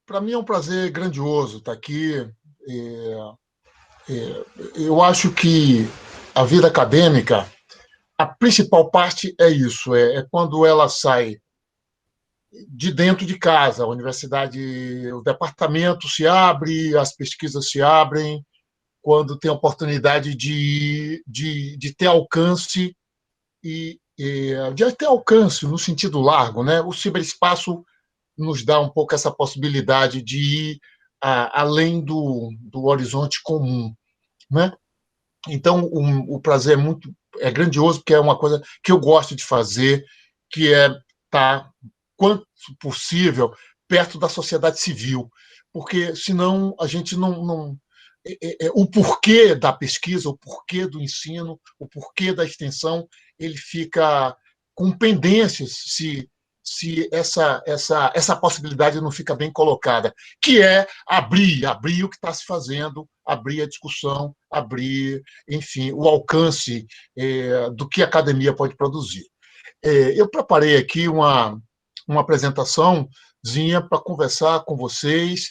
Para mim é um prazer grandioso estar aqui. Eu acho que a vida acadêmica, a principal parte é isso, é quando ela sai de dentro de casa, a universidade, o departamento se abre, as pesquisas se abrem, quando tem a oportunidade de ter alcance de ter alcance no sentido largo, né? O ciberespaço nos dá um pouco essa possibilidade de ir além do horizonte comum, né? Então, o prazer é grandioso, porque é uma coisa que eu gosto de fazer, que é estar, quanto possível, perto da sociedade civil, porque senão a gente não o porquê da pesquisa, o porquê do ensino, o porquê da extensão, ele fica com pendências se essa possibilidade não fica bem colocada, que é abrir o que está se fazendo, abrir a discussão, abrir, enfim, o alcance do que a academia pode produzir. Eu preparei aqui uma apresentaçãozinha para conversar com vocês.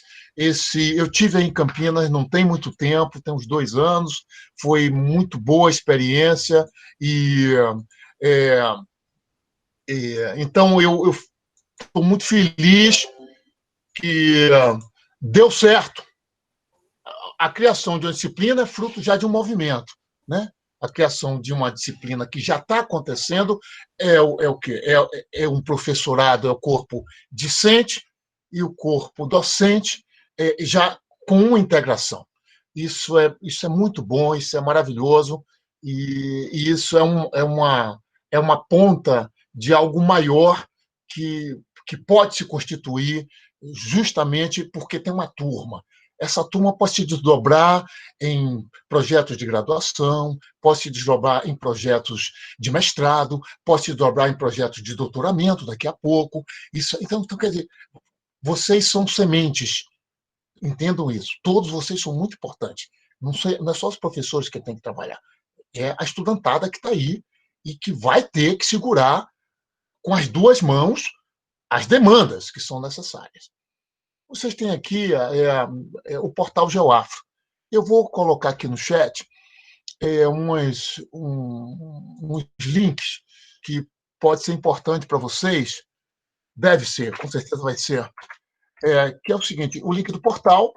Eu tive aí em Campinas não tem muito tempo, tem uns 2 anos, foi muito boa a experiência é, então eu estou muito feliz que deu certo. A criação de uma disciplina é fruto já de um movimento, né? A criação de uma disciplina que já está acontecendo é o quê? É um professorado, é o corpo discente e o corpo docente já com uma integração. Isso é muito bom, isso é maravilhoso, e isso é uma ponta de algo maior que pode se constituir justamente porque tem uma turma. Essa turma pode se desdobrar em projetos de graduação, pode se desdobrar em projetos de mestrado, pode se desdobrar em projetos de doutoramento daqui a pouco. Então, quer dizer, vocês são sementes, entendam isso. Todos vocês são muito importantes. Não é só os professores que têm que trabalhar, é a estudantada que está aí e que vai ter que segurar com as 2 mãos as demandas que são necessárias. Vocês têm aqui o portal GeoAfro. Eu vou colocar aqui no chat uns links que pode ser importante para vocês, deve ser, com certeza vai ser, que é o seguinte, o link do portal,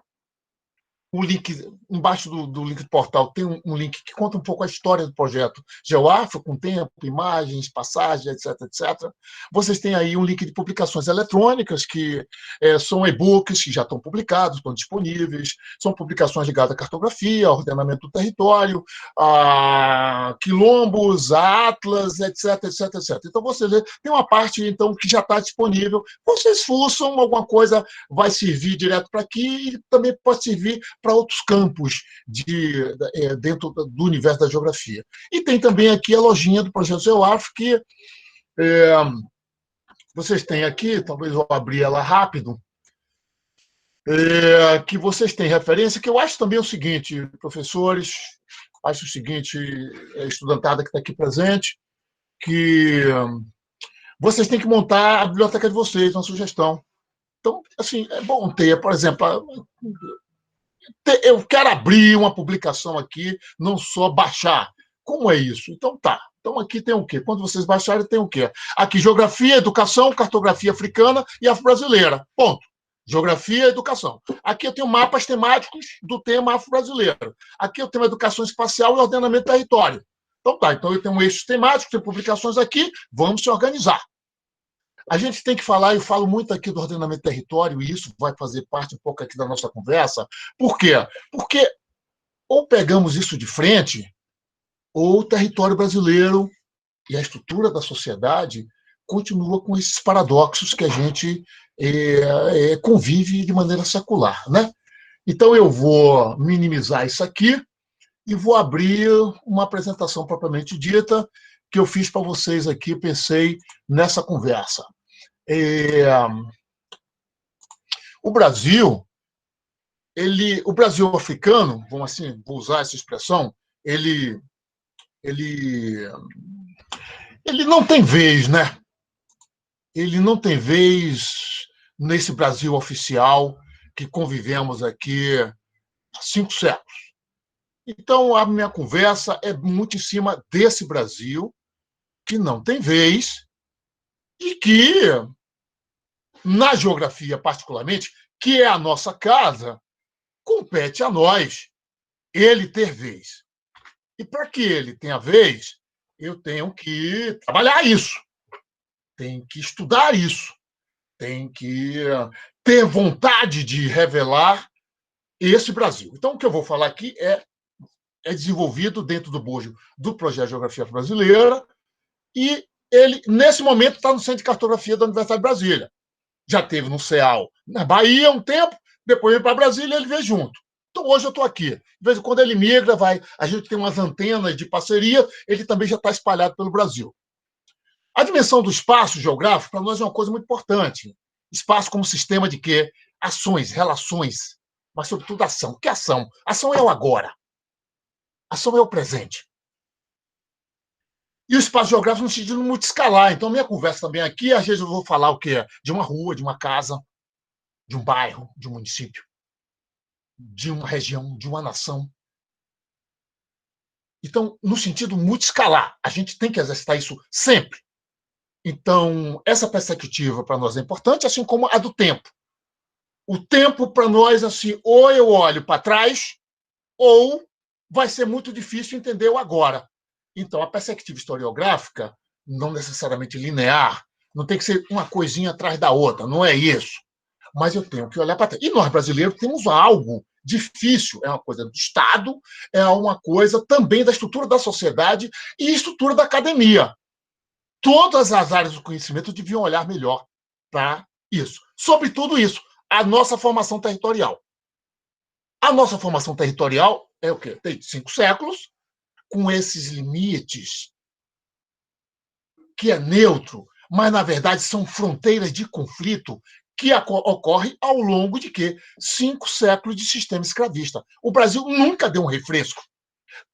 o link, embaixo do link do portal tem um link que conta um pouco a história do projeto GeoAfro, com tempo, imagens, passagens, etc, etc. Vocês têm aí um link de publicações eletrônicas, que são e-books que já estão publicados, estão disponíveis, são publicações ligadas à cartografia, ao ordenamento do território, a quilombos, a atlas, etc, etc, etc. Então, você vê, tem uma parte então, que já está disponível. Vocês fuçam, alguma coisa vai servir direto para aqui e também pode servir para outros campos dentro do universo da geografia. E tem também aqui a lojinha do Projeto GeoAfro, que vocês têm aqui, talvez eu abrir ela rápido, que vocês têm referência, que eu acho também o seguinte, professores, acho o seguinte, estudantada que está aqui presente, que vocês têm que montar a biblioteca de vocês, uma sugestão. Então, assim, é bom ter, por exemplo, eu quero abrir uma publicação aqui, não só baixar. Como é isso? Então tá. Então aqui tem o quê? Quando vocês baixarem, tem o quê? Aqui, geografia, educação, cartografia africana e afro-brasileira. Ponto. Geografia e educação. Aqui eu tenho mapas temáticos do tema afro-brasileiro. Aqui eu tenho educação espacial e ordenamento do território. Então tá. Então eu tenho eixos temáticos, tenho publicações aqui, vamos se organizar. A gente tem que falar, eu falo muito aqui do ordenamento do território, e isso vai fazer parte um pouco aqui da nossa conversa. Por quê? Porque ou pegamos isso de frente, ou o território brasileiro e a estrutura da sociedade continua com esses paradoxos que a gente convive de maneira secular, né? Então, eu vou minimizar isso aqui e vou abrir uma apresentação propriamente dita que eu fiz para vocês aqui, pensei nessa conversa. O Brasil africano, vamos assim, vou usar essa expressão, ele não tem vez, né? Ele não tem vez nesse Brasil oficial, que convivemos aqui há 5 séculos. Então, a minha conversa é muito em cima desse Brasil, que não tem vez, e que, na geografia particularmente, que é a nossa casa, compete a nós ele ter vez. E para que ele tenha vez, eu tenho que trabalhar isso, tenho que estudar isso, tenho que ter vontade de revelar esse Brasil. Então, o que eu vou falar aqui é desenvolvido dentro do bojo do Projeto Geografia Brasileira e ele, nesse momento, está no Centro de Cartografia da Universidade de Brasília. Já teve no CEAL na Bahia um tempo, depois veio para Brasília e ele veio junto. Então, hoje eu estou aqui. De vez em quando ele migra, a gente tem umas antenas de parceria, ele também já está espalhado pelo Brasil. A dimensão do espaço geográfico, para nós, é uma coisa muito importante. Espaço como sistema de quê? Ações, relações, mas, sobretudo, ação. O que é ação? Ação é o agora. Ação é o presente. E o espaço geográfico no sentido multiescalar. Então, minha conversa também aqui, às vezes eu vou falar o quê? De uma rua, de uma casa, de um bairro, de um município, de uma região, de uma nação. Então, no sentido multiescalar, a gente tem que exercitar isso sempre. Então, essa perspectiva para nós é importante, assim como a do tempo. O tempo, para nós, assim, ou eu olho para trás, ou vai ser muito difícil entender o agora. Então, a perspectiva historiográfica, não necessariamente linear, não tem que ser uma coisinha atrás da outra, não é isso. Mas eu tenho que olhar para trás. E nós, brasileiros, temos algo difícil. É uma coisa do Estado, é uma coisa também da estrutura da sociedade e estrutura da academia. Todas as áreas do conhecimento deviam olhar melhor para isso. Sobretudo isso, a nossa formação territorial. A nossa formação territorial é o quê? Tem 5 séculos, com esses limites, que é neutro, mas, na verdade, são fronteiras de conflito que ocorrem ao longo de quê? 5 séculos de sistema escravista. O Brasil nunca deu um refresco.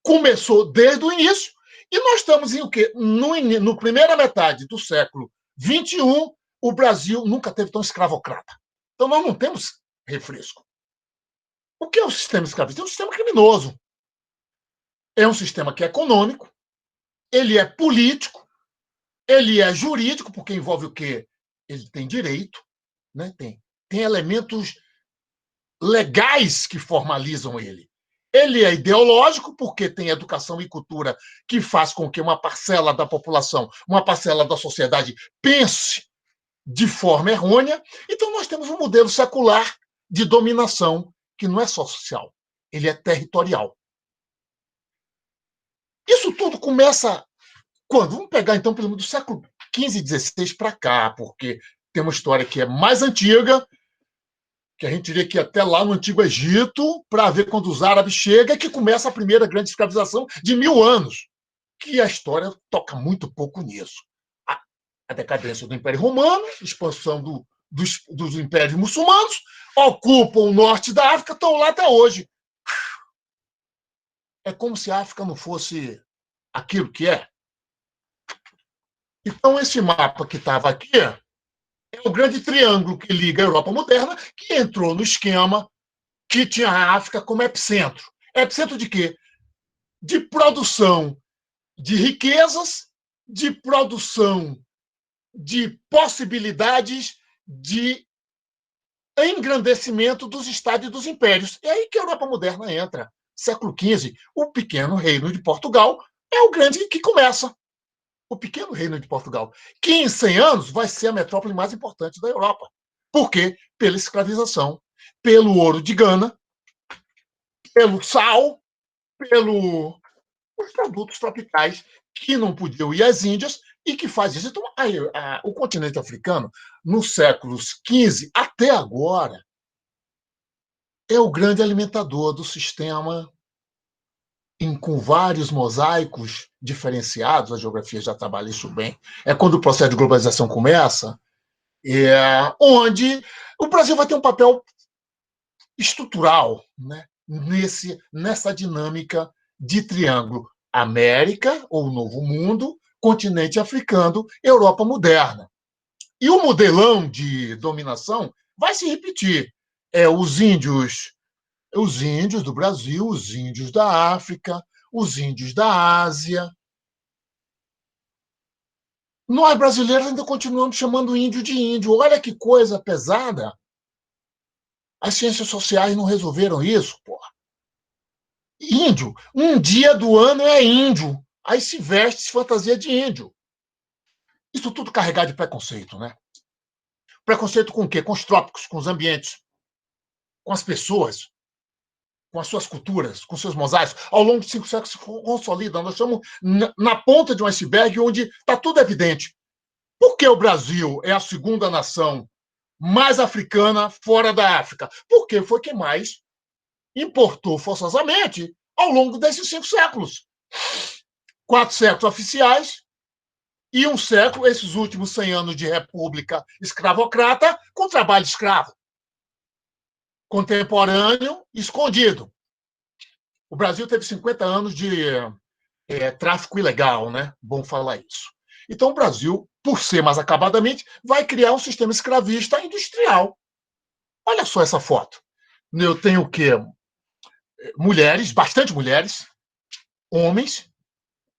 Começou desde o início, e nós estamos em o quê? No primeira metade do século XXI, o Brasil nunca teve tão escravocrata. Então, nós não temos refresco. O que é o sistema escravista? É um sistema criminoso. É um sistema que é econômico, ele é político, ele é jurídico, porque envolve o quê? Ele tem direito, né? Tem elementos legais que formalizam ele. Ele é ideológico, porque tem educação e cultura que faz com que uma parcela da população, uma parcela da sociedade pense de forma errônea. Então, nós temos um modelo secular de dominação que não é só social, ele é territorial. Isso tudo começa quando? Vamos pegar, então, pelo menos do século XV e XVI para cá, porque tem uma história que é mais antiga, que a gente diria que até lá no Antigo Egito, para ver quando os árabes chegam, que começa a primeira grande escravização de 1000 anos, que a história toca muito pouco nisso. A decadência do Império Romano, expansão dos impérios muçulmanos, ocupam o norte da África, estão lá até hoje. É como se a África não fosse aquilo que é. Então, esse mapa que estava aqui é o grande triângulo que liga a Europa moderna, que entrou no esquema que tinha a África como epicentro. Epicentro de quê? De produção de riquezas, de produção de possibilidades de engrandecimento dos estados e dos impérios. É aí que a Europa moderna entra. Século XV, o pequeno reino de Portugal é o grande que começa. O pequeno reino de Portugal, que em 100 anos vai ser a metrópole mais importante da Europa. Por quê? Pela escravização, pelo ouro de Gana, pelo sal, pelos produtos tropicais que não podiam ir às Índias e que faz isso. Então, o continente africano, nos séculos XV até agora, é o grande alimentador do sistema com vários mosaicos diferenciados, a geografia já trabalha isso bem. É quando o processo de globalização começa, onde o Brasil vai ter um papel estrutural, né, nessa dinâmica de triângulo América, ou Novo Mundo, continente africano, Europa moderna. E o modelão de dominação vai se repetir. Os índios do Brasil, os índios da África, os índios da Ásia. Nós, brasileiros, ainda continuamos chamando índio de índio. Olha que coisa pesada. As ciências sociais não resolveram isso, porra. Índio, um dia do ano é índio. Aí se veste, se fantasia de índio. Isso tudo carregado de preconceito, né? Preconceito com o quê? Com os trópicos, com os ambientes, com as pessoas, com as suas culturas, com seus mosaicos. Ao longo de 5 séculos se consolidam. Nós estamos na ponta de um iceberg onde está tudo evidente. Por que o Brasil é a segunda nação mais africana fora da África? Porque foi quem mais importou forçosamente ao longo desses 5 séculos. 4 séculos oficiais e 1 século, esses últimos 100 anos de república escravocrata, com trabalho escravo. Contemporâneo, escondido. O Brasil teve 50 anos de tráfico ilegal, né? Bom falar isso. Então, o Brasil, por ser mais acabadamente, vai criar um sistema escravista industrial. Olha só essa foto. Eu tenho o quê? Mulheres, bastante mulheres, homens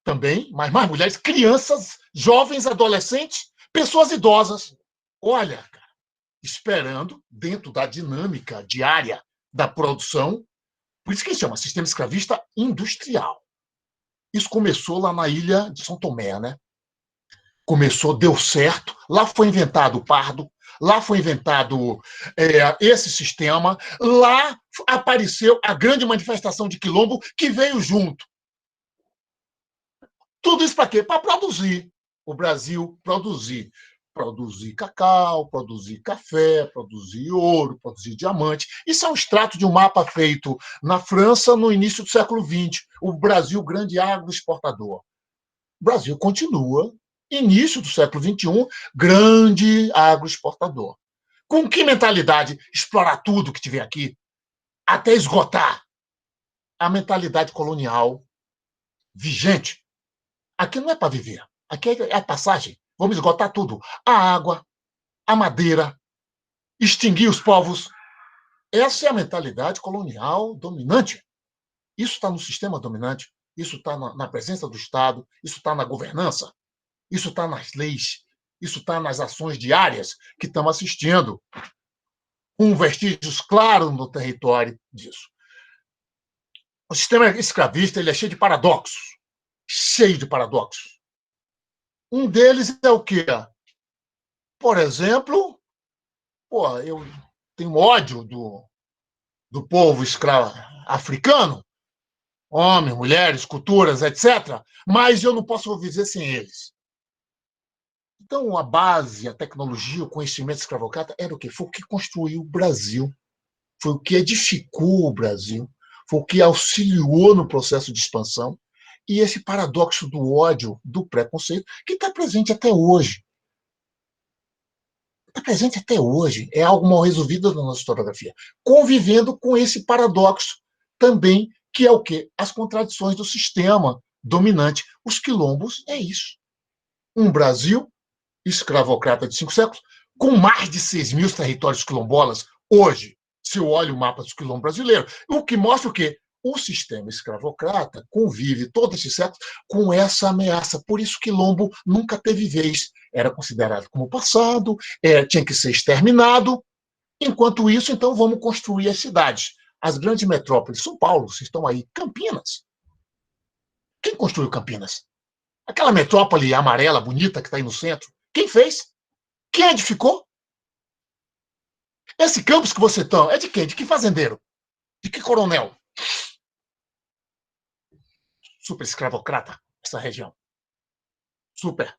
também, mas mais mulheres, crianças, jovens, adolescentes, pessoas idosas. Olha, cara, esperando, dentro da dinâmica diária da produção, por isso que se chama sistema escravista industrial. Isso começou lá na ilha de São Tomé, né? Começou, deu certo, lá foi inventado o pardo, lá foi inventado esse sistema, lá apareceu a grande manifestação de quilombo que veio junto. Tudo isso para quê? Para produzir. O Brasil produzir. Produzir cacau, produzir café, produzir ouro, produzir diamante. Isso é um extrato de um mapa feito na França no início do século XX. O Brasil, grande agroexportador. O Brasil continua, início do século XXI, grande agroexportador. Com que mentalidade? Explorar tudo que tiver aqui, até esgotar. A mentalidade colonial vigente. Aqui não é para viver. Aqui é a passagem. Vamos esgotar tudo. A água, a madeira, extinguir os povos. Essa é a mentalidade colonial dominante. Isso está no sistema dominante. Isso está na presença do Estado. Isso está na governança. Isso está nas leis. Isso está nas ações diárias que estamos assistindo. Com vestígios claros no território disso. O sistema escravista ele é cheio de paradoxos. Cheio de paradoxos. Um deles é o quê? Por exemplo, eu tenho ódio do povo escravo africano, homens, mulheres, culturas, etc., mas eu não posso viver sem eles. Então, a base, a tecnologia, o conhecimento escravocrata era o quê? Foi o que construiu o Brasil, foi o que edificou o Brasil, foi o que auxiliou no processo de expansão. E esse paradoxo do ódio, do preconceito, que está presente até hoje. Está presente até hoje. É algo mal resolvido na nossa historiografia. Convivendo com esse paradoxo também, que é o quê? As contradições do sistema dominante. Os quilombos é isso. Um Brasil escravocrata de 5 séculos, com mais de 6 mil territórios quilombolas, hoje, se eu olho o mapa dos quilombos brasileiros, o que mostra o quê? O sistema escravocrata convive todo esse século com essa ameaça. Por isso, quilombo nunca teve vez. Era considerado como passado, tinha que ser exterminado. Enquanto isso, então, vamos construir as cidades. As grandes metrópoles. São Paulo, vocês estão aí. Campinas. Quem construiu Campinas? Aquela metrópole amarela, bonita, que está aí no centro. Quem fez? Quem edificou? Esse campus que você está é de quem? De que fazendeiro? De que coronel? Super escravocrata, essa região. Super.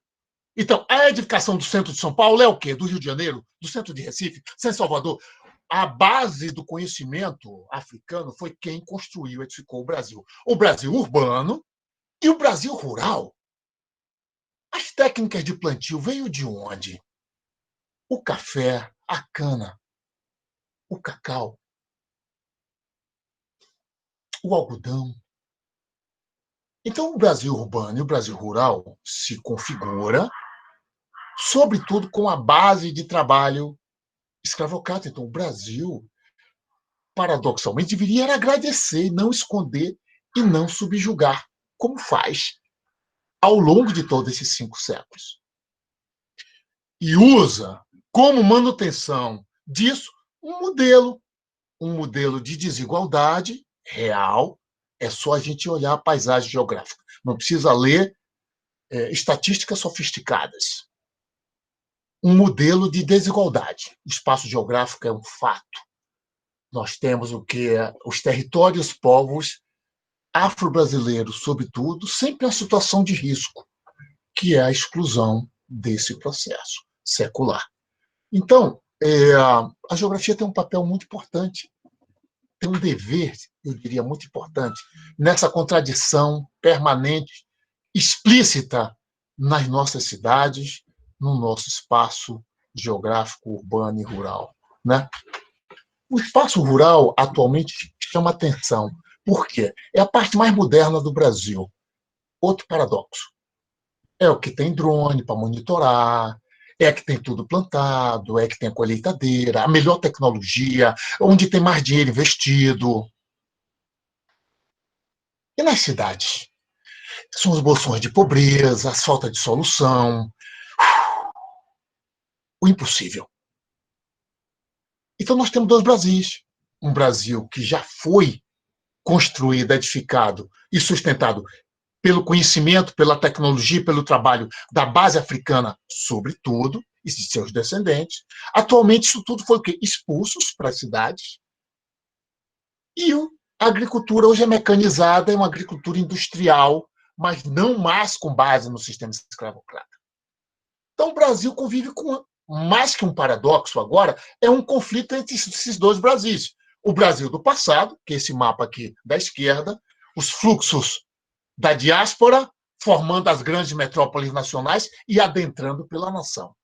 Então, a edificação do centro de São Paulo é o quê? Do Rio de Janeiro, do centro de Recife, São Salvador. A base do conhecimento africano foi quem construiu, edificou o Brasil. O Brasil urbano e o Brasil rural. As técnicas de plantio veio de onde? O café, a cana, o cacau, o algodão. Então, o Brasil urbano e o Brasil rural se configura, sobretudo, com a base de trabalho escravocrata. Então, o Brasil paradoxalmente, deveria era agradecer, não esconder e não subjugar, como faz ao longo de todos esses 5 séculos. E usa como manutenção disso um modelo de desigualdade real. É só a gente olhar a paisagem geográfica. Não precisa ler estatísticas sofisticadas. Um modelo de desigualdade. O espaço geográfico é um fato. Nós temos o que? Os territórios, povos afro-brasileiros, sobretudo, sempre em situação de risco, que é a exclusão desse processo secular. Então, a geografia tem um papel muito importante, tem um dever, eu diria, muito importante, nessa contradição permanente, explícita nas nossas cidades, no nosso espaço geográfico, urbano e rural, né? O espaço rural, atualmente, chama atenção. Por quê? É a parte mais moderna do Brasil. Outro paradoxo. É o que tem drone para monitorar, é que tem tudo plantado, é que tem a colheitadeira, a melhor tecnologia, onde tem mais dinheiro investido. E nas cidades? São os bolsões de pobreza, a falta de solução, o impossível. Então nós temos 2 Brasis. Um Brasil que já foi construído, edificado e sustentado pelo conhecimento, pela tecnologia, pelo trabalho da base africana, sobretudo, e de seus descendentes. Atualmente, isso tudo foi o quê? Expulsos para as cidades. E a agricultura hoje é mecanizada, é uma agricultura industrial, mas não mais com base no sistema escravocrata. Então, o Brasil convive com, mais que um paradoxo agora, é um conflito entre esses 2 Brasis. O Brasil do passado, que é esse mapa aqui da esquerda, os fluxos da diáspora, formando as grandes metrópoles nacionais e adentrando pela nação.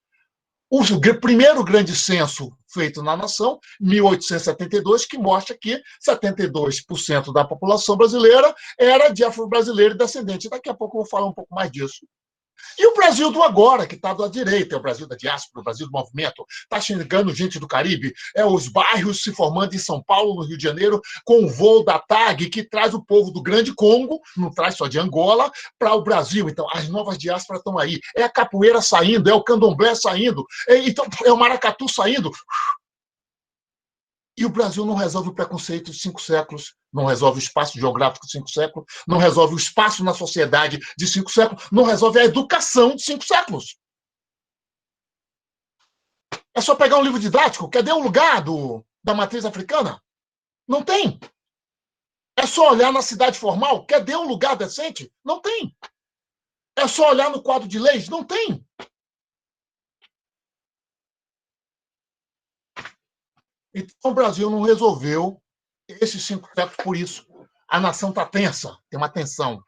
O primeiro grande censo feito na nação, 1872, que mostra que 72% da população brasileira era de afro-brasileiro e descendente. Daqui a pouco eu vou falar um pouco mais disso. E o Brasil do agora, que está da direita, é o Brasil da diáspora, o Brasil do movimento, está chegando gente do Caribe, é os bairros se formando em São Paulo, no Rio de Janeiro, com o voo da TAG, que traz o povo do Grande Congo, não traz só de Angola, para o Brasil. Então, as novas diásporas estão aí. É a capoeira saindo, é o candomblé saindo, então, é o maracatu saindo. E o Brasil não resolve o preconceito de 5 séculos, não resolve o espaço geográfico de 5 séculos, não resolve o espaço na sociedade de 5 séculos, não resolve a educação de 5 séculos. É só pegar um livro didático, cadê o lugar da matriz africana? Não tem. É só olhar na cidade formal, cadê um lugar decente? Não tem. É só olhar no quadro de leis? Não tem. Então, o Brasil não resolveu esses 5 séculos por isso. A nação está tensa, tem uma tensão.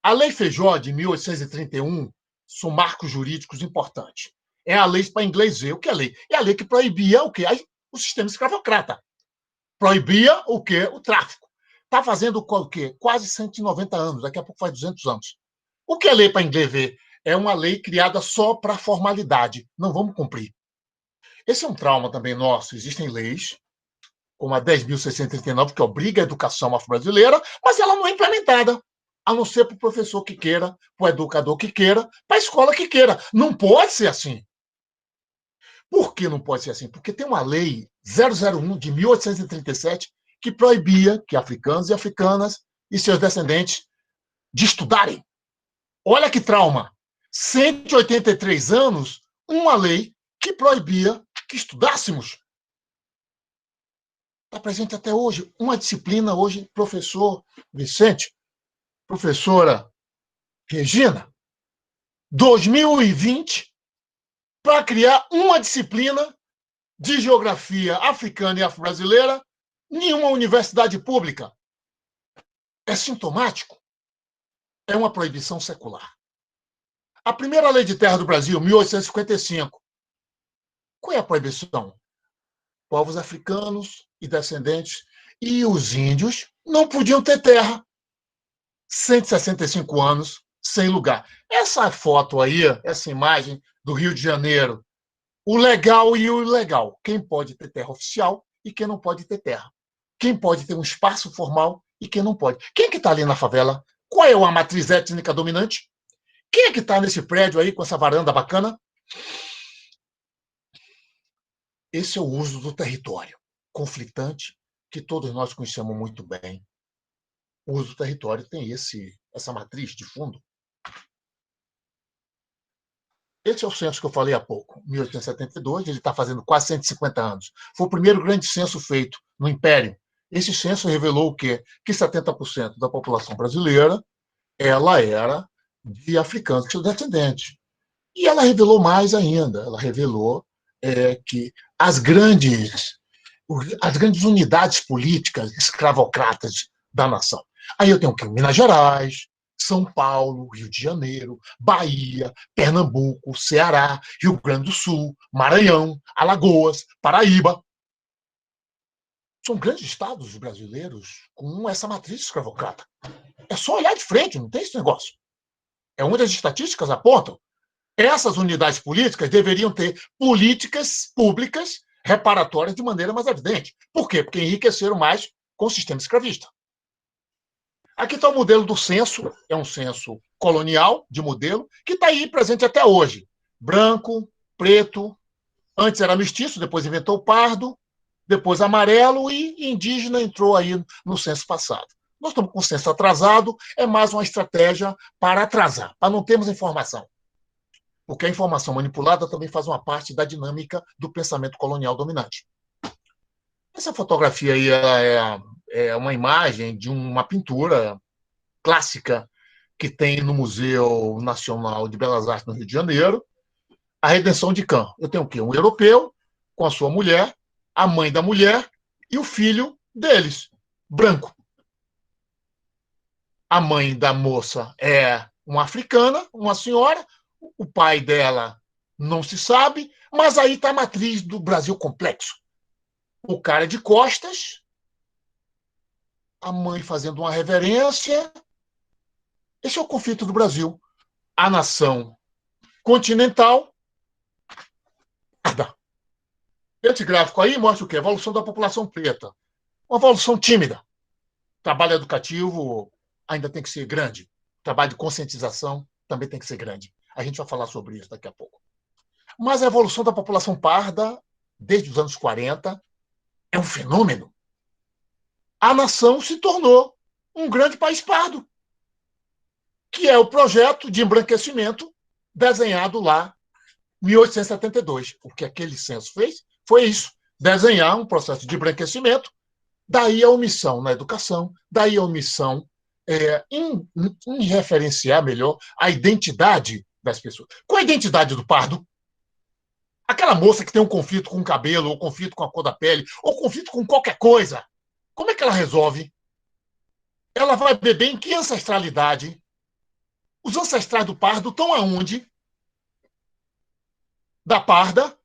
A Lei Feijó, de 1831, são marcos jurídicos importantes. É a lei para inglês ver. O que é a lei? É a lei que proibia o quê? O sistema escravocrata. Proibia o quê? O tráfico. Está fazendo o quê? Quase 190 anos, daqui a pouco faz 200 anos. O que é lei para inglês ver? É uma lei criada só para formalidade. Não vamos cumprir. Esse é um trauma também nosso. Existem leis, como a 10.639, que obriga a educação afro-brasileira, mas ela não é implementada, a não ser para o professor que queira, para o educador que queira, para a escola que queira. Não pode ser assim. Por que não pode ser assim? Porque tem uma lei 001 de 1837 que proibia que africanos e africanas e seus descendentes de estudarem. Olha que trauma! 183 anos, uma lei que proibia que estudássemos. Está presente até hoje. Uma disciplina hoje, professor Vicente, professora Regina, 2020, para criar uma disciplina de geografia africana e afro-brasileira, nenhuma universidade pública. É sintomático. É uma proibição secular. A primeira lei de terra do Brasil, 1855. Qual é a proibição? Povos africanos e descendentes e os índios não podiam ter terra. 165 anos sem lugar. Essa foto aí, essa imagem do Rio de Janeiro, o legal e o ilegal. Quem pode ter terra oficial e quem não pode ter terra. Quem pode ter um espaço formal e quem não pode. Quem é que está ali na favela? Qual é a matriz étnica dominante? Quem é que está nesse prédio aí com essa varanda bacana? Esse é o uso do território conflitante que todos nós conhecemos muito bem. O uso do território tem essa matriz de fundo. Esse é o censo que eu falei há pouco, 1872, ele está fazendo quase 150 anos. Foi o primeiro grande censo feito no Império. Esse censo revelou o quê? Que 70% da população brasileira ela era de africanos descendentes. E ela revelou mais ainda, ela revelou que as grandes unidades políticas escravocratas da nação. Aí eu tenho o quê? Minas Gerais, São Paulo, Rio de Janeiro, Bahia, Pernambuco, Ceará, Rio Grande do Sul, Maranhão, Alagoas, Paraíba. São grandes estados brasileiros com essa matriz escravocrata. É só olhar de frente, não tem esse negócio. É onde as estatísticas apontam. Essas unidades políticas deveriam ter políticas públicas reparatórias de maneira mais evidente. Por quê? Porque enriqueceram mais com o sistema escravista. Aqui está o modelo do censo, é um censo colonial de modelo, que está aí presente até hoje. Branco, preto, antes era mestiço, depois inventou o pardo, depois amarelo e indígena entrou aí no censo passado. Nós estamos com o censo atrasado, é mais uma estratégia para atrasar, para não termos informação. Porque a informação manipulada também faz uma parte da dinâmica do pensamento colonial dominante. Essa fotografia aí é uma imagem de uma pintura clássica que tem no Museu Nacional de Belas Artes no Rio de Janeiro, a Redenção de Cã. Eu tenho o quê? Um europeu com a sua mulher, a mãe da mulher e o filho deles, branco. A mãe da moça é uma africana, uma senhora, o pai dela não se sabe, mas aí está a matriz do Brasil complexo. O cara de costas, a mãe fazendo uma reverência. Esse é o conflito do Brasil. A nação continental. Esse gráfico aí mostra o quê? A evolução da população preta. Uma evolução tímida. O trabalho educativo ainda tem que ser grande. O trabalho de conscientização também tem que ser grande. A gente vai falar sobre isso daqui a pouco. Mas a evolução da população parda, desde os anos 40, é um fenômeno. A nação se tornou um grande país pardo, que é o projeto de embranquecimento desenhado lá em 1872. O que aquele censo fez foi isso, desenhar um processo de embranquecimento, daí a omissão na educação, daí a omissão em referenciar melhor a identidade das pessoas. Qual a identidade do pardo? Aquela moça que tem um conflito com o cabelo, ou conflito com a cor da pele, ou conflito com qualquer coisa. Como é que ela resolve? Ela vai beber em que ancestralidade? Os ancestrais do pardo estão aonde? Da parda.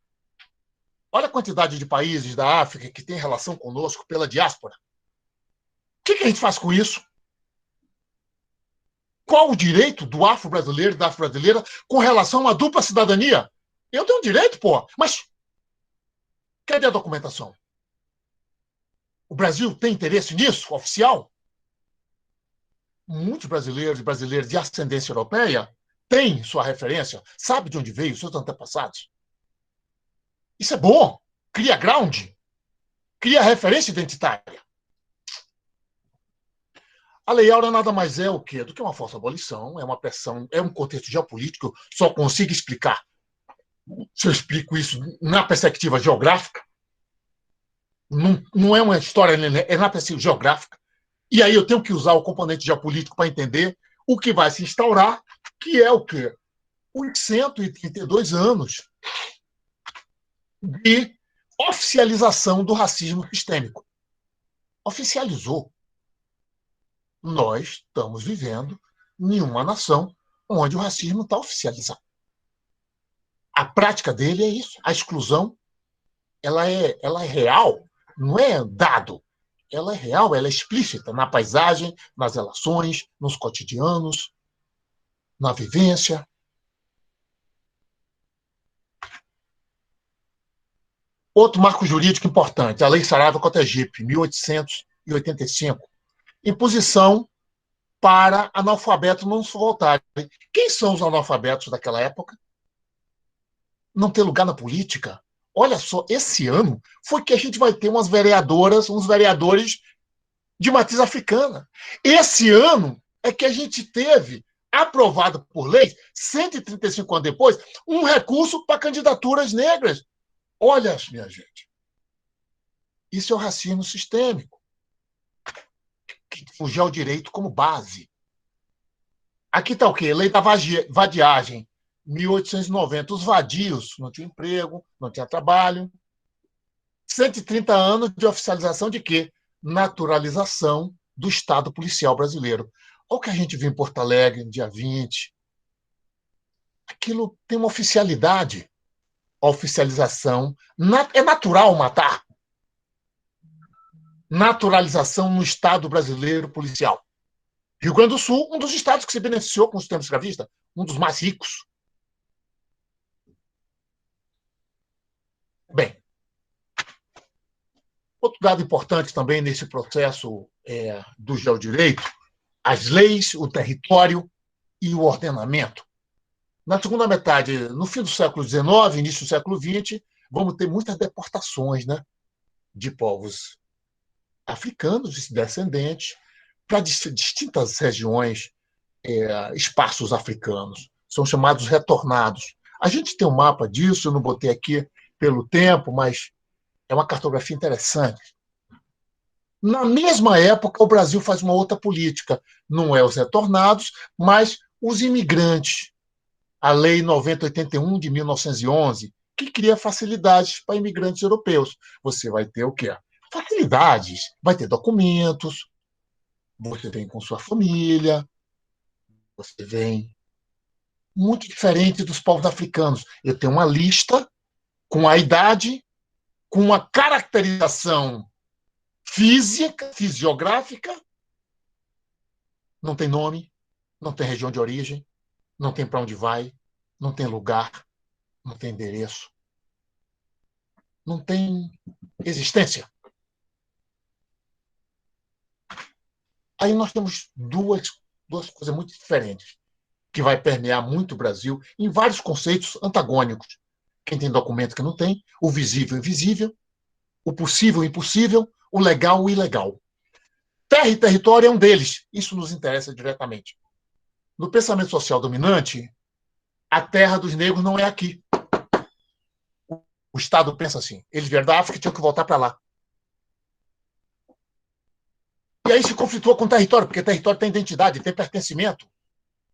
Olha a quantidade de países da África que tem relação conosco pela diáspora. O que a gente faz com isso? Qual o direito do afro-brasileiro e da afro-brasileira com relação à dupla cidadania? Eu tenho direito, pô, mas cadê a documentação? O Brasil tem interesse nisso, oficial? Muitos brasileiros e brasileiras de ascendência europeia têm sua referência, sabe de onde veio, seus antepassados. Isso é bom, cria ground, cria referência identitária. A Lei Áurea nada mais é o quê? Do que uma falsa abolição, é uma pressão, é um contexto geopolítico, só consigo explicar se eu explico isso na perspectiva geográfica. Não é uma história, é na perspectiva geográfica. E aí eu tenho que usar o componente geopolítico para entender o que vai se instaurar, que é o quê? Os 132 anos de oficialização do racismo sistêmico. Oficializou. Nós estamos vivendo em uma nação onde o racismo está oficializado. A prática dele é isso. A exclusão ela é real, não é dado. Ela é real, ela é explícita na paisagem, nas relações, nos cotidianos, na vivência. Outro marco jurídico importante, a Lei Saraiva-Cotegipe, 1885, imposição para analfabetos não se voltarem. Quem são os analfabetos daquela época? Não ter lugar na política? Olha só, esse ano foi que a gente vai ter umas vereadoras, uns vereadores de matriz africana. Esse ano é que a gente teve, aprovado por lei, 135 anos depois, um recurso para candidaturas negras. Olha, minha gente, isso é o racismo sistêmico, que fugir ao direito como base. Aqui está o quê? Lei da vadiagem, 1890. Os vadios não tinham emprego, não tinham trabalho. 130 anos de oficialização de quê? Naturalização do Estado policial brasileiro. Olha o que a gente viu em Porto Alegre, no dia 20. Aquilo tem uma oficialidade. A oficialização. É natural matar. Naturalização no Estado brasileiro policial. Rio Grande do Sul, um dos estados que se beneficiou com o sistema escravista, um dos mais ricos. Bem, outro dado importante também nesse processo do geodireito, as leis, o território e o ordenamento. Na segunda metade, no fim do século XIX, início do século XX, vamos ter muitas deportações, né, de povos africanos, descendentes, para distintas regiões, espaços africanos. São chamados retornados. A gente tem um mapa disso, eu não botei aqui pelo tempo, mas é uma cartografia interessante. Na mesma época, o Brasil faz uma outra política. Não é os retornados, mas os imigrantes. A Lei 9081 de 1911, que cria facilidades para imigrantes europeus. Você vai ter o quê? Facilidades. Vai ter documentos, você vem com sua família, você vem muito diferente dos povos africanos. Eu tenho uma lista com a idade, com uma caracterização física, fisiográfica, não tem nome, não tem região de origem, não tem para onde vai, não tem lugar, não tem endereço, não tem existência. Aí nós temos duas coisas muito diferentes, que vai permear muito o Brasil em vários conceitos antagônicos. Quem tem documento que não tem, o visível e invisível, o possível e impossível, o legal e o ilegal. Terra e território é um deles. Isso nos interessa diretamente. No pensamento social dominante, a terra dos negros não é aqui. O Estado pensa assim. Eles vieram da África e tinham que voltar para lá. E aí se conflitua com o território, porque território tem identidade, tem pertencimento.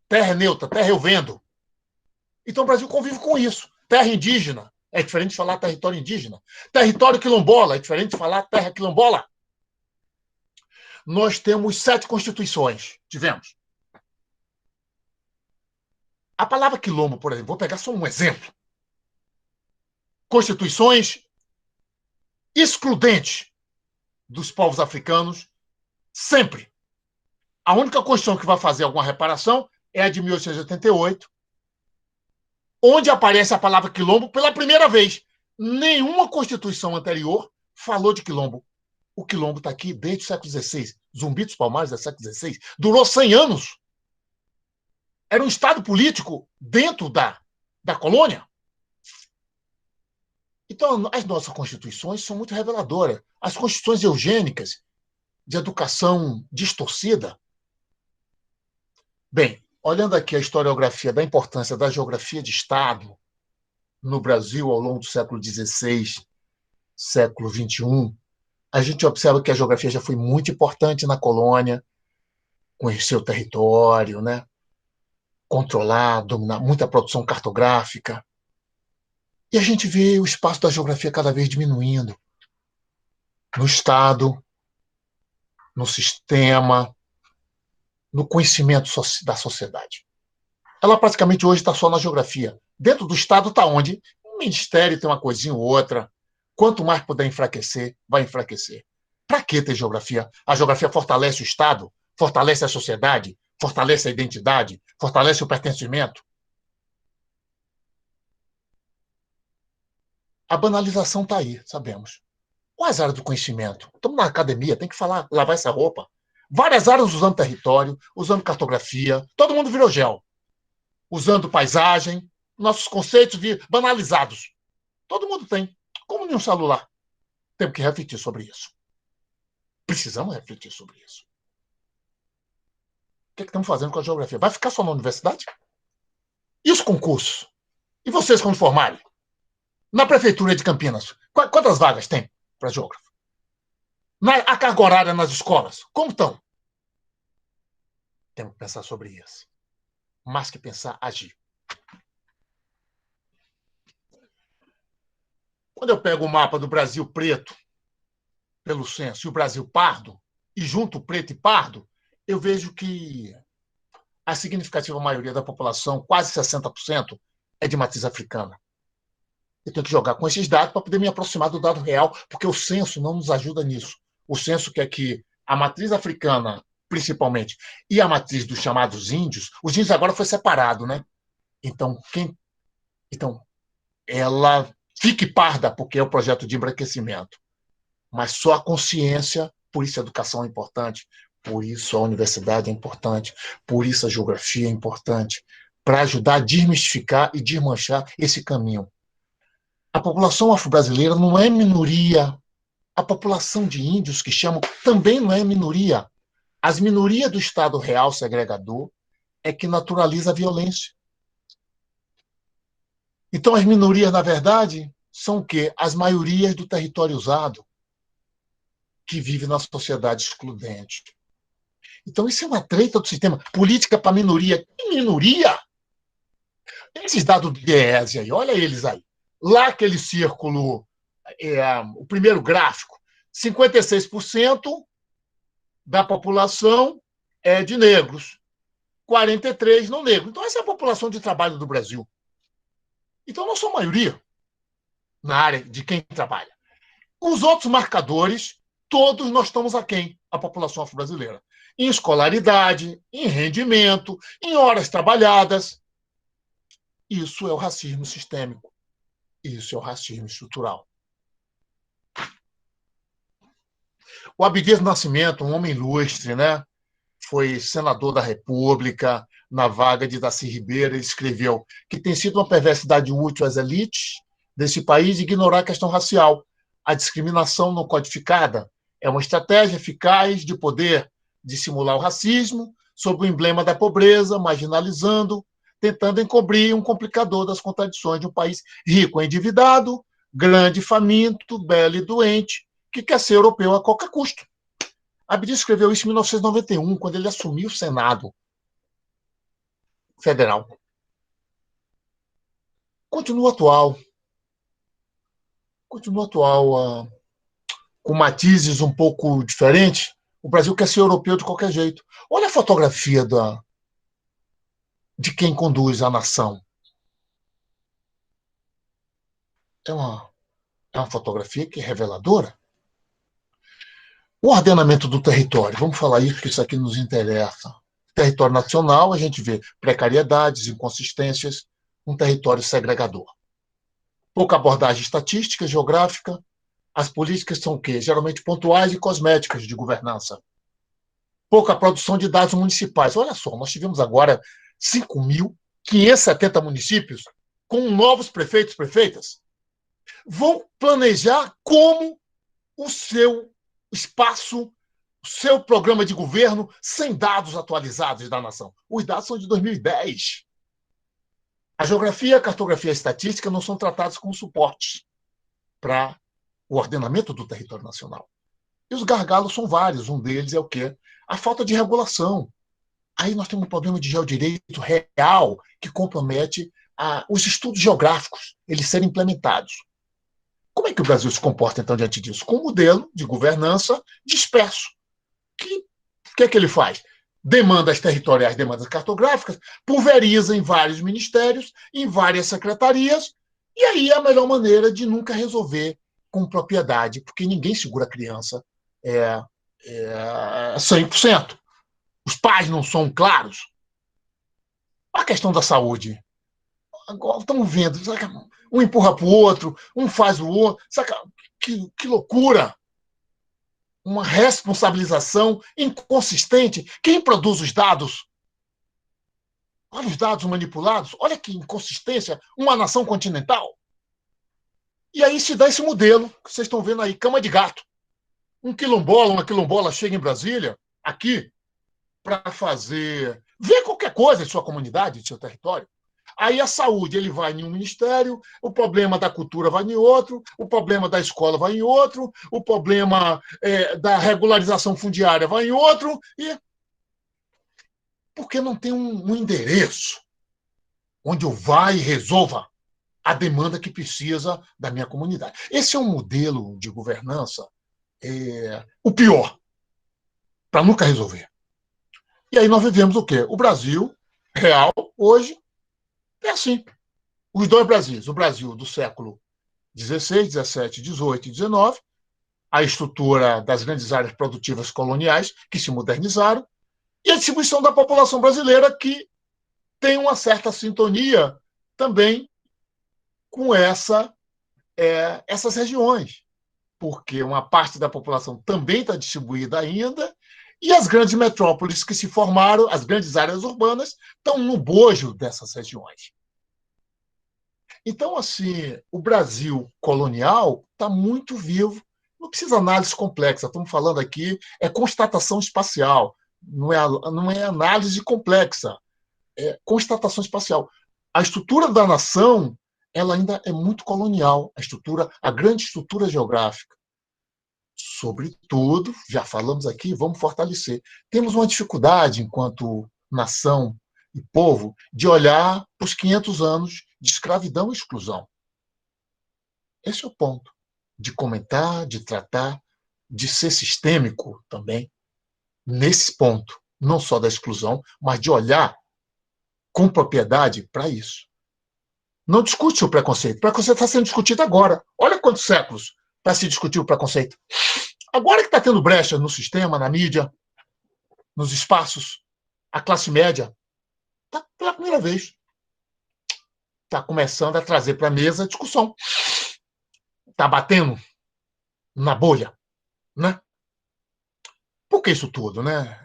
Terra é neutra, terra eu vendo. Então o Brasil convive com isso. Terra indígena é diferente de falar território indígena. Território quilombola é diferente de falar terra quilombola. Nós temos 7 constituições. Tivemos. A palavra quilombo, por exemplo, vou pegar só um exemplo. Constituições excludentes dos povos africanos, sempre. A única Constituição que vai fazer alguma reparação é a de 1888, onde aparece a palavra quilombo pela primeira vez. Nenhuma Constituição anterior falou de quilombo. O quilombo está aqui desde o século XVI. Zumbi dos Palmares é século XVI. Durou 100 anos. Era um Estado político dentro da colônia. Então, as nossas constituições são muito reveladoras. As constituições eugênicas, de educação distorcida. Bem, olhando aqui a historiografia da importância da geografia de Estado no Brasil ao longo do século XVI, século XXI, a gente observa que a geografia já foi muito importante na colônia, conhecer o território, né? Controlar, dominar muita produção cartográfica. E a gente vê o espaço da geografia cada vez diminuindo. No Estado, no sistema, no conhecimento da sociedade. Ela praticamente hoje está só na geografia. Dentro do Estado está onde? O Ministério tem uma coisinha ou outra. Quanto mais puder enfraquecer, vai enfraquecer. Para que ter geografia? A geografia fortalece o Estado, fortalece a sociedade, fortalece a identidade, fortalece o pertencimento. A banalização está aí, sabemos. Quais áreas do conhecimento? Estamos na academia, tem que falar, lavar essa roupa. Várias áreas usando território, usando cartografia, todo mundo virou gel. Usando paisagem, nossos conceitos banalizados. Todo mundo tem, como em um celular. Temos que refletir sobre isso. Precisamos refletir sobre isso. O que estamos fazendo com a geografia? Vai ficar só na universidade? E os concursos? E vocês, quando formarem? Na Prefeitura de Campinas, quantas vagas tem para geógrafo? A carga horária nas escolas, como estão? Temos que pensar sobre isso. Mais que pensar, agir. Quando eu pego o mapa do Brasil preto, pelo censo, e o Brasil pardo, e junto preto e pardo, eu vejo que a significativa maioria da população, quase 60%, é de matriz africana. Eu tenho que jogar com esses dados para poder me aproximar do dado real, porque o censo não nos ajuda nisso. O censo quer que a matriz africana, principalmente, e a matriz dos chamados índios, os índios agora foi separado, né? Então, ela fique parda, porque é o projeto de embranquecimento. Mas só a consciência, por isso a educação é importante, por isso a universidade é importante, por isso a geografia é importante, para ajudar a desmistificar e desmanchar esse caminho. A população afro-brasileira não é minoria. A população de índios, que chamam, também não é minoria. As minorias do Estado real segregador é que naturaliza a violência. Então, as minorias, na verdade, são o quê? As maiorias do território usado, que vive na sociedade excludente. Então, isso é uma treta do sistema. Política para minoria. Que minoria? Esses dados do DIEESE aí, olha eles aí. Lá aquele círculo, o primeiro gráfico, 56% da população é de negros, 43% não negros. Então, essa é a população de trabalho do Brasil. Então, não sou maioria na área de quem trabalha. Os outros marcadores, todos nós estamos aquém, a população afro-brasileira. Em escolaridade, em rendimento, em horas trabalhadas. Isso é o racismo sistêmico. Isso é o racismo estrutural. O Abdias Nascimento, um homem ilustre, né? Foi senador da República, na vaga de Darcy Ribeiro, ele escreveu que tem sido uma perversidade útil às elites desse país ignorar a questão racial. A discriminação não codificada é uma estratégia eficaz de poder dissimular o racismo sob o emblema da pobreza, marginalizando, tentando encobrir um complicador das contradições de um país rico e endividado, grande e faminto, belo e doente, que quer ser europeu a qualquer custo. Abdias escreveu isso em 1991, quando ele assumiu o Senado Federal. Continua atual, com matizes um pouco diferentes. O Brasil quer ser europeu de qualquer jeito. Olha a fotografia de quem conduz a nação. É uma fotografia que é reveladora. O ordenamento do território, vamos falar isso, porque isso aqui nos interessa. Território nacional, a gente vê precariedades, inconsistências, um território segregador. Pouca abordagem estatística, geográfica. As políticas são o quê? Geralmente pontuais e cosméticas de governança. Pouca produção de dados municipais. Olha só, nós tivemos agora 5.570 municípios com novos prefeitos, prefeitas. Vão planejar como o seu espaço, o seu programa de governo, sem dados atualizados da nação. Os dados são de 2010. A geografia, a cartografia e a estatística não são tratados como suporte para o ordenamento do território nacional. E os gargalos são vários. Um deles é o quê? A falta de regulação. Aí nós temos um problema de geodireito real que compromete os estudos geográficos, eles serem implementados. Como é que o Brasil se comporta, então, diante disso? Com um modelo de governança disperso. O que é que ele faz? Demandas territoriais, demandas cartográficas, pulveriza em vários ministérios, em várias secretarias, e aí é a melhor maneira de nunca resolver com propriedade, porque ninguém segura a criança 100%. Os pais não são claros. A questão da saúde. Agora estamos vendo Um empurra para o outro, um faz o outro. Saca? Que loucura! Uma responsabilização inconsistente. Quem produz os dados? Olha os dados manipulados. Olha que inconsistência. Uma nação continental. E aí se dá esse modelo que vocês estão vendo aí, cama de gato. Um quilombola, uma quilombola chega em Brasília, aqui, para fazer... ver qualquer coisa em sua comunidade, em seu território. Aí a saúde, ele vai em um ministério, o problema da cultura vai em outro, o problema da escola vai em outro, o problema da regularização fundiária vai em outro, e porque não tem um endereço onde eu vá e resolva a demanda que precisa da minha comunidade. Esse é um modelo de governança o pior, para nunca resolver. E aí nós vivemos o quê? O Brasil real, hoje, é assim. Os dois Brasis. O Brasil do século XVI, XVII, XVIII e XIX, a estrutura das grandes áreas produtivas coloniais, que se modernizaram, e a distribuição da população brasileira, que tem uma certa sintonia também com essas regiões, porque uma parte da população também está distribuída ainda, e as grandes metrópoles que se formaram, as grandes áreas urbanas, estão no bojo dessas regiões. Então, assim, o Brasil colonial está muito vivo. Não precisa análise complexa. Estamos falando aqui, constatação espacial. Não é análise complexa. É constatação espacial. A estrutura da nação, ela ainda é muito colonial. A grande estrutura geográfica. Sobretudo, já falamos aqui, vamos fortalecer. Temos uma dificuldade, enquanto nação e povo, de olhar para os 500 anos de escravidão e exclusão. Esse é o ponto. De comentar, de tratar, de ser sistêmico também, nesse ponto. Não só da exclusão, mas de olhar com propriedade para isso. Não discute o preconceito. O preconceito está sendo discutido agora. Olha quantos séculos para se discutir o preconceito. Agora que está tendo brecha no sistema, na mídia, nos espaços, a classe média, está pela primeira vez. Está começando a trazer para a mesa a discussão. Está batendo na bolha. Né? Por que isso tudo? Né?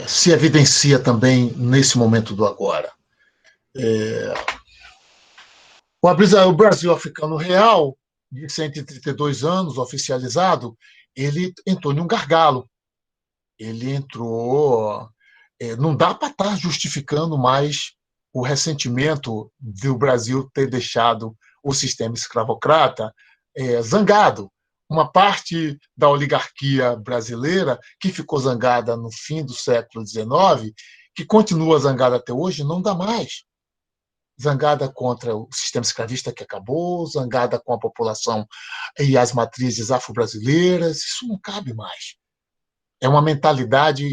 Se evidencia também nesse momento do agora. O Brasil Africano Real, de 132 anos, oficializado, ele entrou em um gargalo. Ele entrou... não dá para estar justificando mais o ressentimento do Brasil ter deixado o sistema escravocrata zangado. Uma parte da oligarquia brasileira que ficou zangada no fim do século XIX, que continua zangada até hoje, não dá mais. Zangada contra o sistema escravista que acabou, zangada com a população e as matrizes afro-brasileiras, isso não cabe mais. É uma mentalidade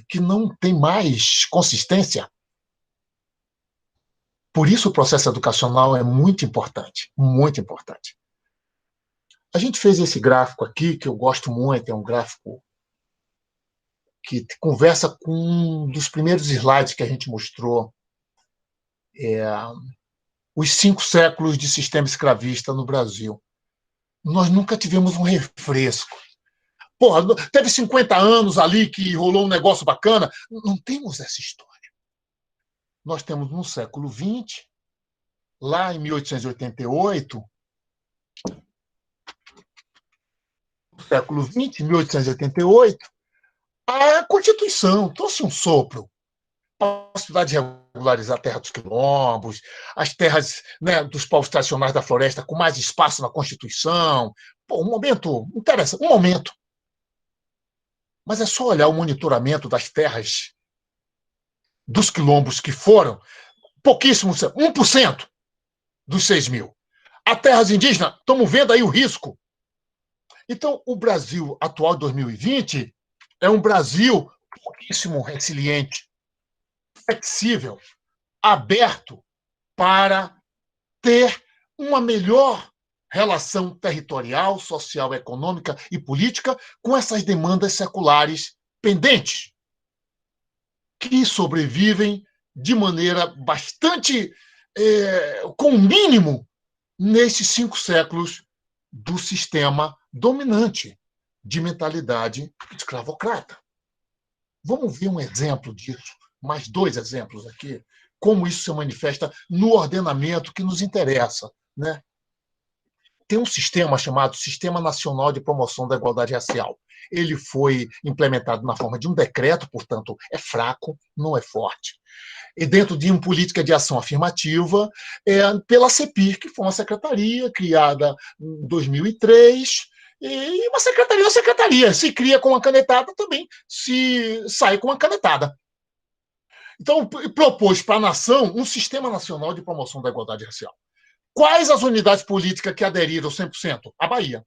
que não tem mais consistência. Por isso o processo educacional é muito importante, muito importante. A gente fez esse gráfico aqui, que eu gosto muito, é um gráfico que conversa com um dos primeiros slides que a gente mostrou, os 5 séculos de sistema escravista no Brasil. Nós nunca tivemos um refresco. Porra, teve 50 anos ali que rolou um negócio bacana. Não temos essa história. Nós temos no século XX, lá em 1888, no século XX, 1888, a Constituição trouxe um sopro. A possibilidade de regularizar a terra dos quilombos, as terras, né, dos povos tradicionais da floresta com mais espaço na Constituição. Pô, um momento interessante, um momento. Mas é só olhar o monitoramento das terras dos quilombos que foram, pouquíssimos, 1% dos 6 mil. As terras indígenas, estamos vendo aí o risco. Então, o Brasil atual de 2020 é um Brasil pouquíssimo resiliente, flexível, aberto para ter uma melhor relação territorial, social, econômica e política com essas demandas seculares pendentes, que sobrevivem de maneira bastante com o mínimo nesses 5 séculos do sistema dominante de mentalidade escravocrata. Vamos ver um exemplo disso, mais 2 exemplos aqui, como isso se manifesta no ordenamento que nos interessa, né? Tem um sistema chamado Sistema Nacional de Promoção da Igualdade Racial. Ele foi implementado na forma de um decreto, portanto, é fraco, não é forte. E dentro de uma política de ação afirmativa, pela CEPIR, que foi uma secretaria criada em 2003, e uma secretaria. Se cria com uma canetada, também se sai com uma canetada. Então, propôs para a nação um Sistema Nacional de Promoção da Igualdade Racial. Quais as unidades políticas que aderiram 100%? A Bahia.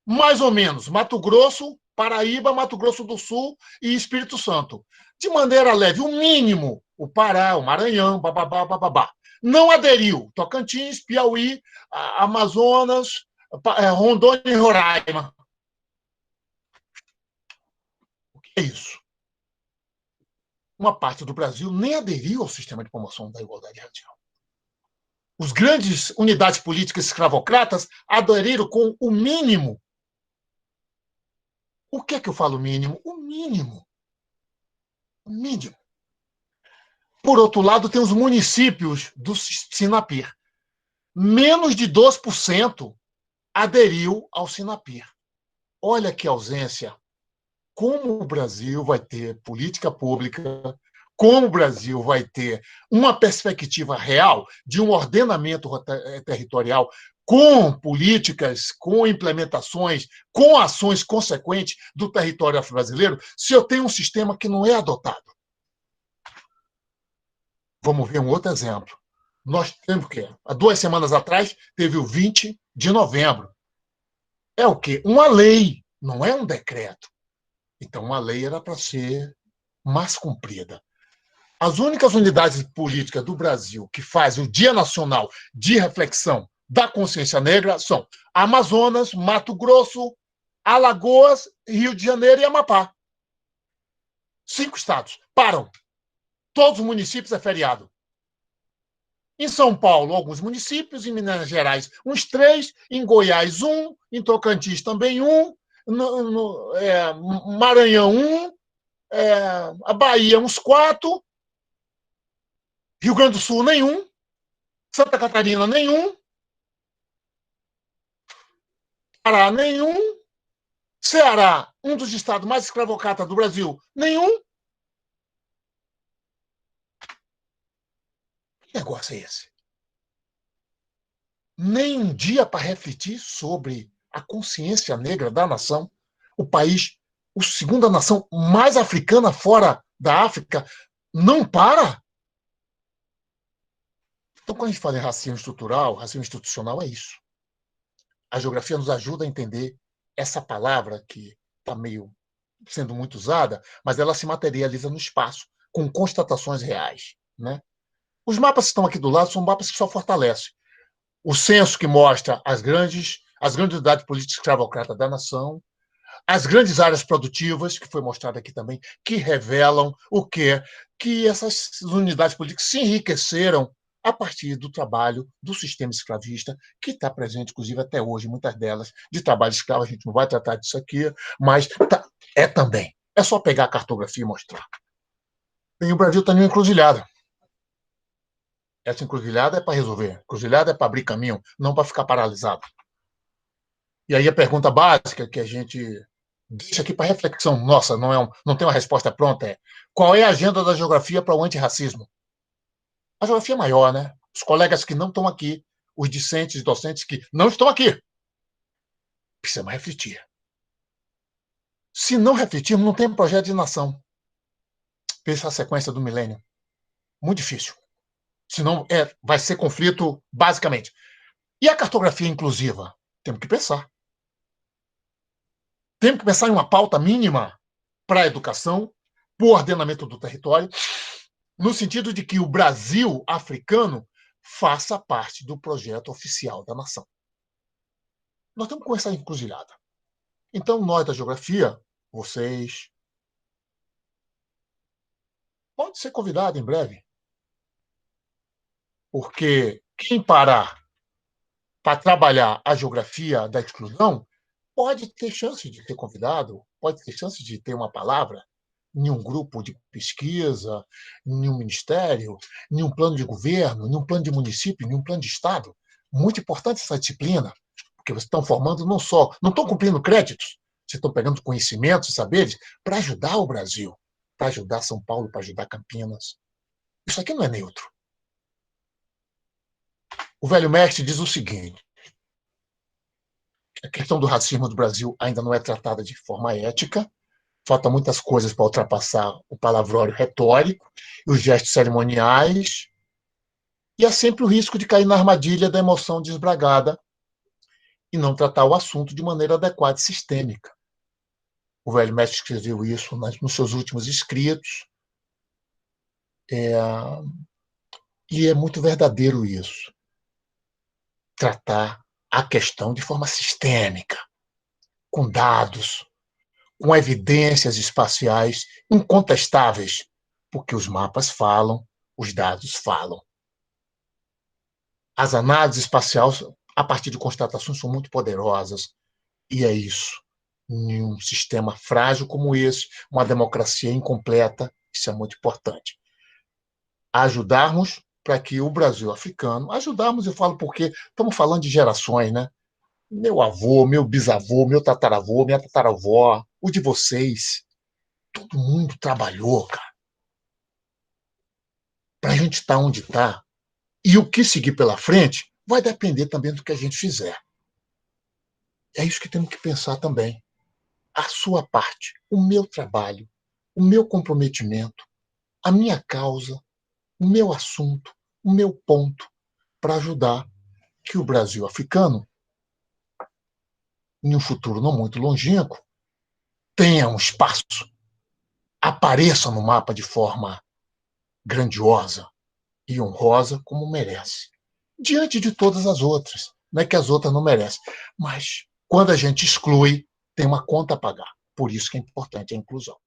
Mais ou menos Mato Grosso, Paraíba, Mato Grosso do Sul e Espírito Santo. De maneira leve, o mínimo, o Pará, o Maranhão, bababá, bababá. Não aderiu Tocantins, Piauí, Amazonas, Rondônia e Roraima. O que é isso? Uma parte do Brasil nem aderiu ao sistema de promoção da igualdade racial. Os grandes unidades políticas escravocratas aderiram com o mínimo. O que é que eu falo mínimo? O mínimo. O mínimo. Por outro lado, tem os municípios do Sinapir. Menos de 2% aderiu ao Sinapir. Olha que ausência. Como o Brasil vai ter política pública, como o Brasil vai ter uma perspectiva real de um ordenamento territorial com políticas, com implementações, com ações consequentes do território afro-brasileiro, se eu tenho um sistema que não é adotado. Vamos ver um outro exemplo. Nós temos o quê? Há 2 semanas atrás, teve o 20 de novembro. É o quê? Uma lei, não é um decreto. Então, uma lei era para ser mais cumprida. As únicas unidades políticas do Brasil que fazem o Dia Nacional de Reflexão da Consciência Negra são Amazonas, Mato Grosso, Alagoas, Rio de Janeiro e Amapá. 5 estados. Param. Todos os municípios é feriado. Em São Paulo, alguns municípios, em Minas Gerais, uns 3, em Goiás, 1, em Tocantins também 1, Maranhão 1, a Bahia uns 4, Rio Grande do Sul nenhum, Santa Catarina nenhum, Pará nenhum, Ceará, um dos estados mais escravocratas do Brasil, nenhum. Que negócio é esse? Nem um dia para refletir sobre a consciência negra da nação, o país, a segunda nação mais africana fora da África, não para. Então, quando a gente fala em racismo estrutural, racismo institucional é isso. A geografia nos ajuda a entender essa palavra que está meio sendo muito usada, mas ela se materializa no espaço, com constatações reais, né? Os mapas que estão aqui do lado são mapas que só fortalecem. O censo que mostra as grandes unidades políticas escravocratas da nação, as grandes áreas produtivas, que foi mostrado aqui também, que revelam o quê? Que essas unidades políticas se enriqueceram a partir do trabalho do sistema escravista, que está presente, inclusive, até hoje, muitas delas, de trabalho escravo. A gente não vai tratar disso aqui, mas é também. É só pegar a cartografia e mostrar. E o Brasil está numa encruzilhada. Essa encruzilhada é para resolver. Encruzilhada é para abrir caminho, não para ficar paralisado. E aí a pergunta básica que a gente deixa aqui para reflexão, nossa, não tem uma resposta pronta, qual é a agenda da geografia para o antirracismo? A geografia é maior, né? Os colegas que não estão aqui, os discentes e docentes que não estão aqui, precisamos refletir. Se não refletirmos, não tem projeto de nação. Pensa a sequência do milênio. Muito difícil. Senão vai ser conflito, basicamente. E a cartografia inclusiva? Temos que pensar. Temos que pensar em uma pauta mínima para a educação, para o ordenamento do território, no sentido de que o Brasil africano faça parte do projeto oficial da nação. Nós temos que começar a encruzilhada. Então, nós da geografia, vocês, pode ser convidado em breve. Porque quem parar para trabalhar a geografia da exclusão pode ter chance de ser convidado, pode ter chance de ter uma palavra em um grupo de pesquisa, em um ministério, em um plano de governo, em um plano de município, em um plano de Estado. Muito importante essa disciplina, porque vocês estão formando não só, não estão cumprindo créditos, vocês estão pegando conhecimentos, saberes, para ajudar o Brasil, para ajudar São Paulo, para ajudar Campinas. Isso aqui não é neutro. O velho mestre diz o seguinte: a questão do racismo do Brasil ainda não é tratada de forma ética, faltam muitas coisas para ultrapassar o palavrório retórico e os gestos cerimoniais, e há sempre o risco de cair na armadilha da emoção desbragada e não tratar o assunto de maneira adequada e sistêmica. O velho mestre escreveu isso nos seus últimos escritos, e é muito verdadeiro isso. Tratar a questão de forma sistêmica, com dados, com evidências espaciais incontestáveis, porque os mapas falam, os dados falam. As análises espaciais, a partir de constatações, são muito poderosas, e é isso. Em um sistema frágil como esse, uma democracia incompleta, isso é muito importante. Ajudarmos para que o Brasil africano, ajudarmos, eu falo porque estamos falando de gerações, né? Meu avô, meu bisavô, meu tataravô, minha tataravó, o de vocês, todo mundo trabalhou, cara, para a gente estar onde está. E o que seguir pela frente vai depender também do que a gente fizer. É isso que temos que pensar também. A sua parte, o meu trabalho, o meu comprometimento, a minha causa, o meu assunto, o meu ponto, para ajudar que o Brasil africano, em um futuro não muito longínquo, tenha um espaço, apareça no mapa de forma grandiosa e honrosa como merece, diante de todas as outras. Não é que as outras não merecem, mas quando a gente exclui, tem uma conta a pagar. Por isso que é importante a inclusão.